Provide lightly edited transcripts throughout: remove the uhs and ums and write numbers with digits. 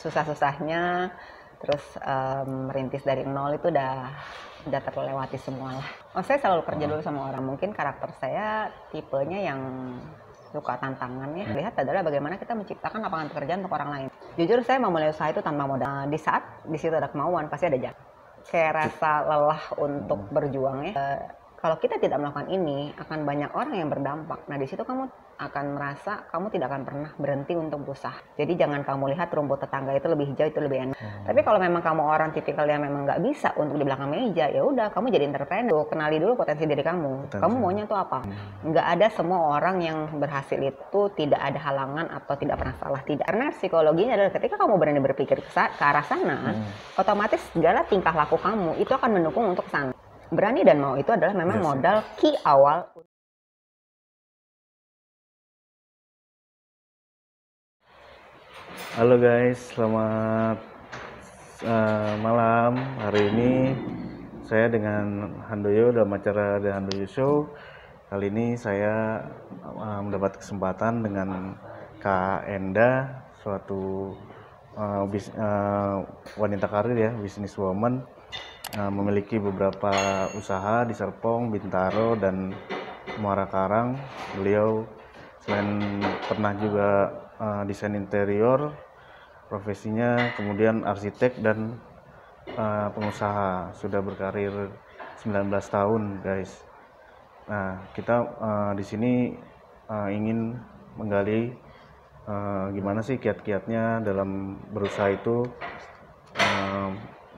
susah-susahnya, terus merintis dari nol itu udah terlewati semua lah. Saya selalu kerja dulu sama orang. Mungkin karakter saya tipenya yang suka tantangan ya. Lihat adalah bagaimana kita menciptakan lapangan pekerjaan untuk orang lain. Jujur saya memulai usaha itu tanpa modal. Di saat di situ ada kemauan, pasti ada jalan. Kayak rasa lelah untuk berjuang ya. Kalau kita tidak melakukan ini, akan banyak orang yang berdampak. Nah, di situ kamu akan merasa kamu tidak akan pernah berhenti untuk berusaha. Jadi jangan kamu lihat rumput tetangga itu lebih hijau, itu lebih enak. Tapi kalau memang kamu orang tipikal yang memang nggak bisa untuk di belakang meja, ya udah kamu jadi entrepreneur. Kenali dulu potensi diri kamu. Kamu maunya tuh apa? Nggak ada semua orang yang berhasil itu tidak ada halangan atau tidak pernah salah. Tidak. Karena psikologinya adalah ketika kamu berani berpikir ke arah sana, otomatis segala tingkah laku kamu itu akan mendukung untuk sana. Berani dan mau itu adalah memang modal key awal. Halo guys, selamat malam. Hari ini saya dengan Handoyo dalam acara The Handoyo Show. Kali ini saya mendapat kesempatan dengan Kak Enda, suatu wanita karir ya, businesswoman. Memiliki beberapa usaha di Serpong, Bintaro, dan Muara Karang. Beliau selain pernah juga desain interior, profesinya kemudian arsitek dan pengusaha. Sudah berkarir 19 tahun guys. Nah, kita di sini ingin menggali gimana sih kiat-kiatnya dalam berusaha itu.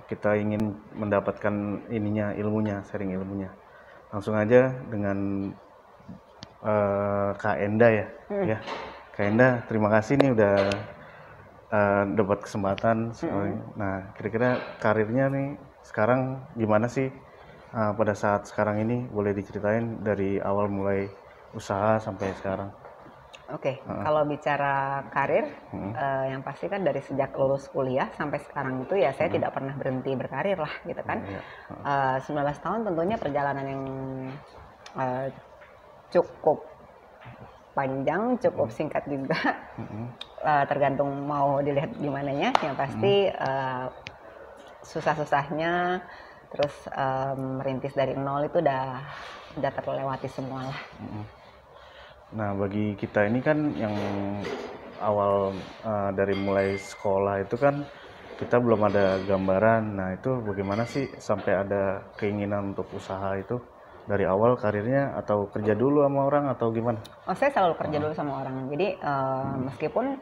Kita ingin mendapatkan ilmunya, sharing ilmunya. Langsung aja dengan Kak Enda ya. Ya, Kak Enda, terima kasih nih udah dapat kesempatan. Nah, kira-kira karirnya nih sekarang gimana sih pada saat sekarang ini? Boleh diceritain dari awal mulai usaha sampai sekarang? Oke, kalau bicara karir, yang pasti kan dari sejak lulus kuliah sampai sekarang itu ya saya tidak pernah berhenti berkarir lah gitu kan. 19 tahun tentunya perjalanan yang cukup panjang, cukup singkat juga. Tergantung mau dilihat gimananya. Yang pasti susah-susahnya, terus merintis dari nol itu udah terlewati semua lah. Nah, bagi kita ini kan yang awal dari mulai sekolah itu kan kita belum ada gambaran. Nah, itu bagaimana sih sampai ada keinginan untuk usaha itu? Dari awal karirnya atau kerja dulu sama orang atau gimana? Saya selalu kerja dulu sama orang. Jadi meskipun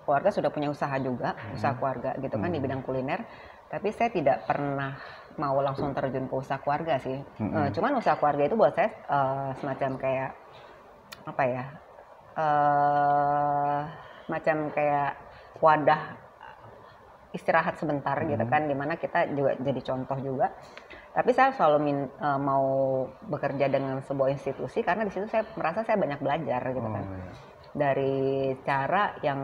keluarga sudah punya usaha juga, usaha keluarga gitu kan di bidang kuliner, tapi saya tidak pernah mau langsung terjun ke usaha keluarga sih. Cuman usaha keluarga itu buat saya semacam kayak apa ya? Macam kayak wadah istirahat sebentar gitu kan, dimana kita juga jadi contoh juga. Tapi saya selalu mau bekerja dengan sebuah institusi karena di situ saya merasa saya banyak belajar gitu kan. Dari cara yang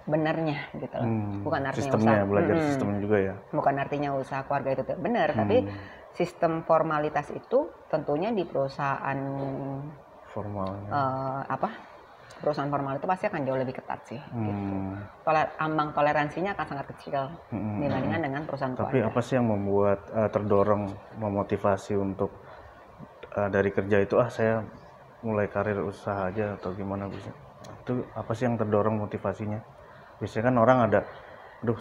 benarnya gitu loh. Bukan artinya sistemnya, usaha, belajar sistem juga ya. Bukan artinya usaha keluarga itu tidak benar, tapi sistem formalitas itu tentunya di perusahaan Formal. Perusahaan formal itu pasti akan jauh lebih ketat sih. Gitu. Ambang toleransinya akan sangat kecil dibandingkan dengan perusahaan keluarga. Tapi apa sih yang membuat terdorong, memotivasi untuk dari kerja itu saya mulai karir usaha aja atau gimana bisa? Itu apa sih yang terdorong motivasinya? Biasanya kan orang ada,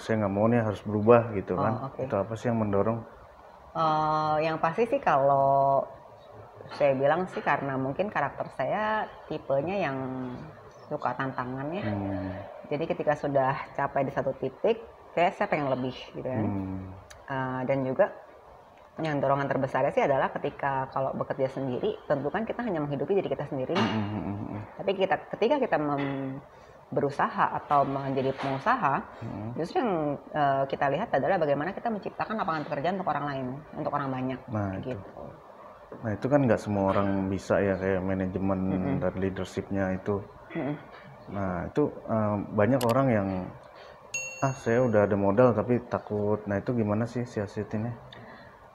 saya nggak mau nih harus berubah gitu kan? Itu apa sih yang mendorong? Yang pasti sih kalau saya bilang sih karena mungkin karakter saya tipenya yang suka tantangan ya. Jadi ketika sudah capai di satu titik, saya pengen lebih gitu kan. Dan juga yang dorongan terbesarnya sih adalah ketika kalau bekerja sendiri, tentu kan kita hanya menghidupi diri kita sendiri. Tapi ketika kita berusaha atau menjadi pengusaha, justru yang kita lihat adalah bagaimana kita menciptakan lapangan pekerjaan untuk orang lain, untuk orang banyak. Gitu. Nah, itu kan nggak semua orang bisa ya, kayak manajemen dan leadershipnya itu. Nah, itu banyak orang yang saya udah ada modal tapi takut. Nah, itu gimana sih siasatinnya?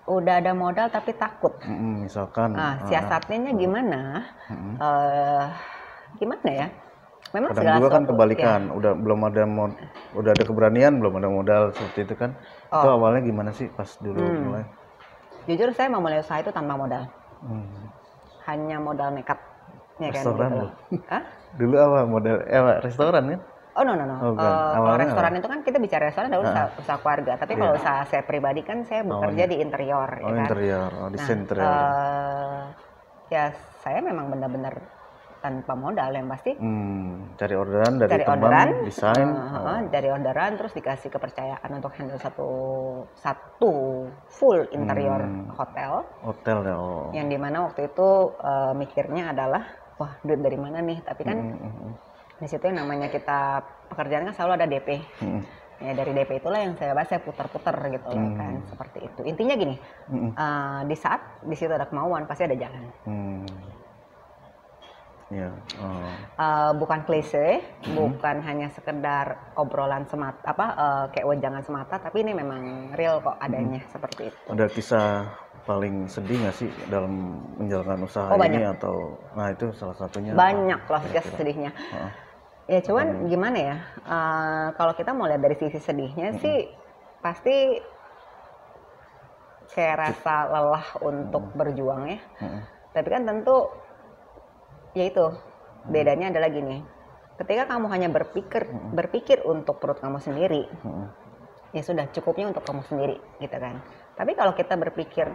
Udah ada modal tapi takut. Misalkan. Siasatnya gimana? Gimana ya? Memang Kadang segala juga kan sesuatu, kebalikan, ya. udah ada keberanian, belum ada modal seperti itu kan. Itu Oh, awalnya gimana sih pas dulu mulai? jujur saya memulai usaha itu tanpa modal, Hmm. hanya modal nekat, ya kan Restoran gitu loh. loh. Hah? Dulu apa model restoran kan? Oh, no, no, no. Oh bukan. Kalau Awalnya apa? restoran itu kan kita bicara restoran adalah Ah, usaha keluarga. Tapi iya. kalau usaha saya pribadi kan saya bekerja Awalnya. di interior, Oh ya kan. interior, oh Nah, desain interior. ya saya memang benar-benar tanpa modal yang pasti. Cari orderan dari Cari teman, orderan, desain. dari orderan terus dikasih kepercayaan untuk handle satu full interior hotel. Hotel ya. Oh. Yang dimana waktu itu mikirnya adalah wah duit dari mana nih, tapi kan di situ yang namanya kita pekerjaan kan selalu ada DP. Ya dari DP itulah yang saya bahas, saya putar-putar gitu loh kan, seperti itu. Intinya gini, di saat di situ ada kemauan pasti ada jalan. Ya. Bukan klise, bukan hanya sekedar obrolan semata, kayak wejangan semata, tapi ini memang real kok adanya seperti itu. Ada kisah paling sedih nggak sih dalam menjalankan usaha ini banyak. atau, nah itu salah satunya. Banyak lah kisah sedihnya. Ya cuman gimana ya, kalau kita mau lihat dari sisi sedihnya sih, pasti kayak rasa lelah untuk berjuang ya. Tapi kan tentu ya itu bedanya adalah gini, ketika kamu hanya berpikir untuk perut kamu sendiri, ya sudah cukupnya untuk kamu sendiri gitu kan. Tapi kalau kita berpikir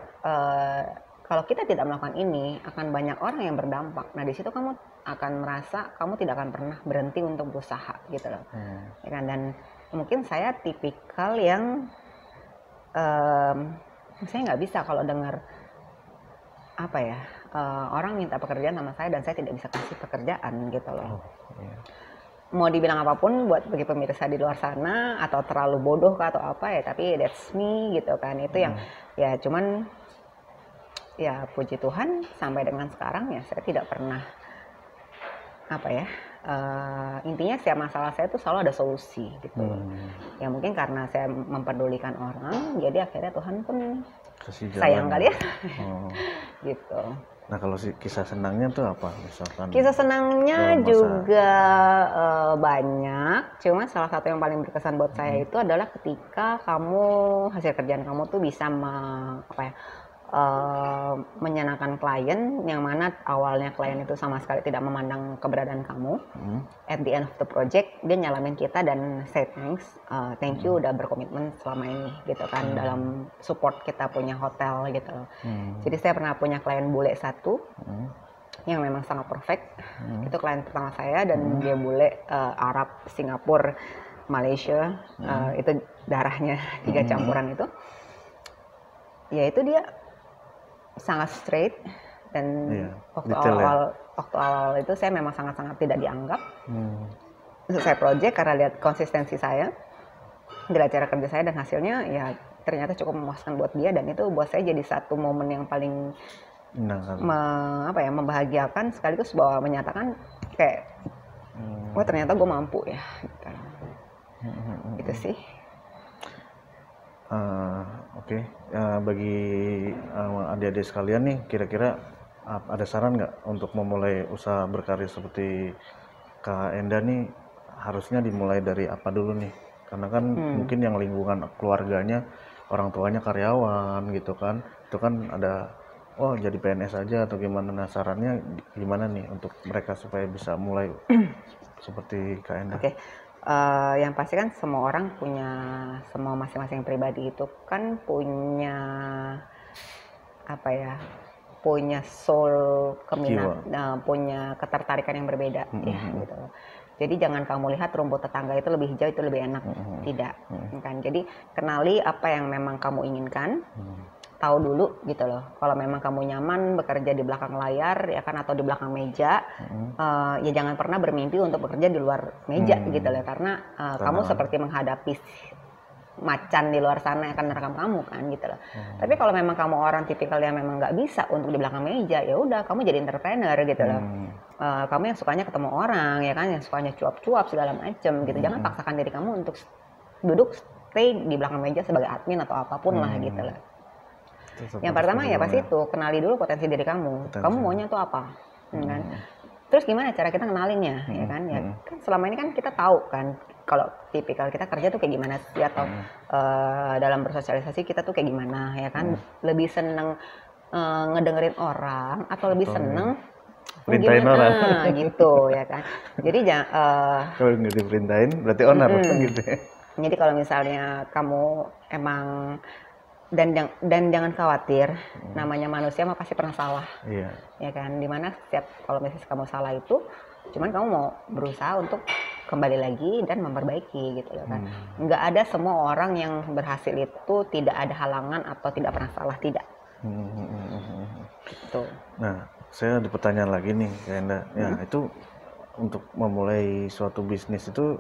kalau kita tidak melakukan ini akan banyak orang yang berdampak, nah di situ kamu akan merasa kamu tidak akan pernah berhenti untuk berusaha gitu loh. Ya kan? Dan mungkin saya tipikal yang saya nggak bisa kalau dengar apa ya, orang minta pekerjaan sama saya dan saya tidak bisa kasih pekerjaan gitu loh. Mau dibilang apapun buat bagi pemirsa di luar sana atau terlalu bodoh atau apa ya, tapi that's me gitu kan. Itu yang ya cuman ya puji Tuhan sampai dengan sekarang ya saya tidak pernah apa ya, intinya setiap masalah saya itu selalu ada solusi gitu. Ya mungkin karena saya mempedulikan orang, jadi akhirnya Tuhan pun sayang kali ya. Gitu. Nah kalau kisah senangnya tuh apa misalkan? Kisah senangnya juga banyak, cuma salah satu yang paling berkesan buat saya itu adalah ketika hasil kerjaan kamu tuh bisa menyenangkan klien, yang mana awalnya klien itu sama sekali tidak memandang keberadaan kamu. At the end of the project dia nyalamin kita dan say thank you udah berkomitmen selama ini gitu kan, dalam support kita punya hotel gitu. Jadi saya pernah punya klien bule satu yang memang sangat perfect. Itu klien pertama saya dan dia bule Arab, Singapura, Malaysia, itu darahnya 3 campuran itu. Ya itu dia sangat straight dan waktu awal itu saya memang sangat-sangat tidak dianggap. Selesai project karena lihat konsistensi saya, lihat cara kerja saya dan hasilnya ya ternyata cukup memuaskan buat dia, dan itu buat saya jadi satu momen yang paling membahagiakan sekaligus bahwa menyatakan kayak wah ternyata gue mampu ya gitu. Itu sih. Oke. Bagi adik-adik sekalian nih, kira-kira ada saran nggak untuk memulai usaha berkarir seperti Kak Enda nih, harusnya dimulai dari apa dulu nih? Karena kan mungkin yang lingkungan keluarganya, orang tuanya karyawan gitu kan, itu kan ada jadi PNS aja atau gimana. Nah sarannya gimana nih untuk mereka supaya bisa mulai seperti Kak Enda? Oke. Yang pasti kan semua orang semua masing-masing pribadi itu kan punya punya soul punya ketertarikan yang berbeda ya gitu. Jadi jangan kamu lihat rumput tetangga itu lebih hijau itu lebih enak, tidak kan. Jadi kenali apa yang memang kamu inginkan. Tahu dulu gitu loh, kalau memang kamu nyaman bekerja di belakang layar ya kan, atau di belakang meja, ya jangan pernah bermimpi untuk bekerja di luar meja gitu loh, karena kamu seperti menghadapi macan di luar sana yang akan merekam kamu kan gitu loh. Tapi kalau memang kamu orang tipikal yang memang nggak bisa untuk di belakang meja, ya udah kamu jadi entrepreneur gitu loh. Kamu yang sukanya ketemu orang ya kan, yang sukanya cuap-cuap segala macem gitu. Jangan paksakan diri kamu untuk duduk stay di belakang meja sebagai admin atau apapun lah gitu loh. Yang pertama ya pasti itu kenali dulu potensi diri kamu. Kamu maunya tuh apa, kan? Terus gimana cara kita kenalinnya, ya kan? Ya kan selama ini kan kita tahu kan kalau tipikal kita kerja tuh kayak gimana sih, atau dalam bersosialisasi kita tuh kayak gimana, ya kan? Lebih seneng ngedengerin orang atau lebih seneng Perintahin gimana orang. gitu, ya kan? Jadi Kalau nggak diperintahin berarti owner gitu ya. jadi kalau misalnya kamu emang dan jangan khawatir, namanya manusia mah pasti pernah salah. Iya. Ya kan, dimana kalau misalnya kamu salah itu cuman kamu mau berusaha untuk kembali lagi dan memperbaiki gitu loh kan. Nggak ada semua orang yang berhasil itu tidak ada halangan atau tidak pernah salah, tidak gitu. Nah, saya ada pertanyaan lagi nih Kak Enda. Ya itu untuk memulai suatu bisnis itu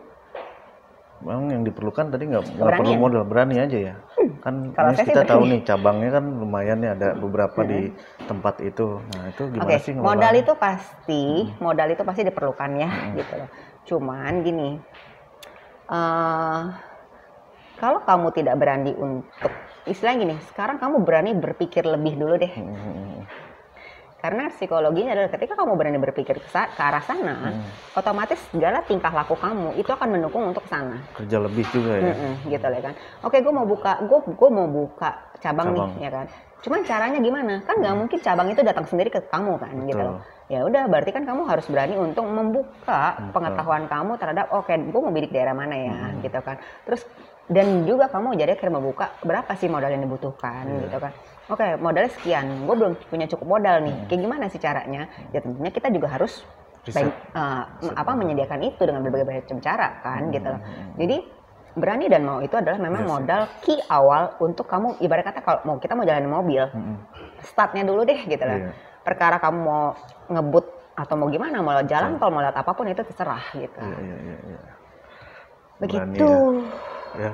memang yang diperlukan tadi nggak perlu modal, berani aja ya. Kan Kalau ini saya kita sih tahu nih cabangnya kan lumayan ya, ada beberapa di tempat itu. Nah itu gimana Oke, sih modal itu pasti diperlukan ya gitu loh. Cuman gini, kalau kamu tidak berani untuk istilahnya gini, sekarang kamu berani berpikir lebih dulu deh. Karena psikologinya adalah ketika kamu berani berpikir ke arah sana, otomatis segala tingkah laku kamu itu akan mendukung untuk ke sana. kerja lebih juga ya. Gitu lah kan. Oke, gue mau buka cabang nih, ya kan. Cuman caranya gimana? Kan nggak mungkin cabang itu datang sendiri ke kamu kan, gitu loh. Ya udah, berarti kan kamu harus berani untuk membuka pengetahuan kamu terhadap oke, gue mau bidik daerah mana ya, gitu kan. Terus dan juga kamu jadi akhirnya membuka berapa sih modal yang dibutuhkan, gitu kan. Oke, modalnya sekian, gue belum punya cukup modal nih. Kayak gimana sih caranya? Ya tentunya kita juga harus menyediakan itu dengan berbagai macam cara kan, gitu loh. Jadi berani dan mau itu adalah memang modal key awal untuk kamu, ibarat kata kalau kita mau jalanin mobil, startnya dulu deh gitu loh. Perkara kamu mau ngebut atau mau gimana, mau jalan tol, mau lihat apapun itu terserah gitu. Begitu. Ya,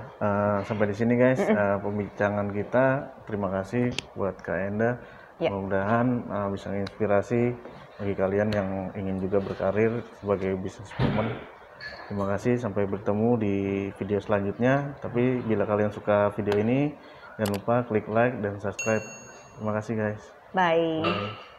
sampai di sini guys pembicaraan kita. Terima kasih buat Kak Enda. Mudah-mudahan bisa menginspirasi bagi kalian yang ingin juga berkarir sebagai businesswoman. Terima kasih, sampai bertemu di video selanjutnya. Tapi bila kalian suka video ini, jangan lupa klik like dan subscribe. Terima kasih guys. Bye.